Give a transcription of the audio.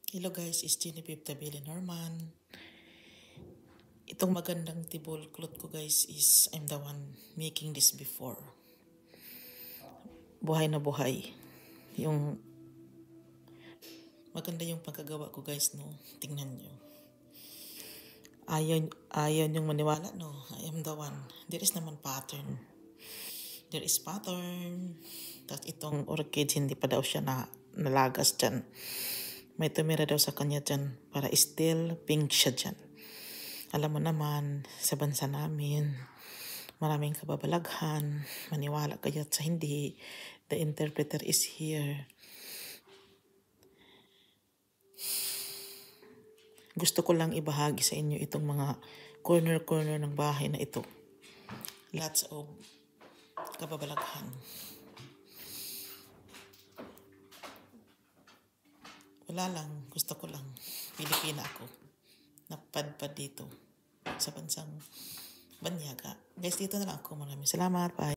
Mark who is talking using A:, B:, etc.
A: Hello guys, it's Genevieve Tabili Norman. Itong magandang tablecloth ko guys is I'm the one making this before. Buhay na buhay. Yung maganda yung pagkagawa ko guys, no? Tingnan nyo. Ayaw yung maniwala, no? I am the one. There is naman pattern. There is pattern. Tapos itong orchid, hindi pa daw siya nalagas dyan. May tumira daw sa kanya dyan para still pink siya dyan. Alam mo naman, sa bansa namin, maraming kababalaghan. Maniwala kayo sa hindi. The interpreter is here. Gusto ko lang ibahagi sa inyo itong mga corner-corner ng bahay na ito. Lots of kababalaghan. Wala lang, gusto ko lang. Pilipina ako. Napadpad dito sa bansang Banyaga. Guys, dito na lang ako. Maraming salamat. Bye.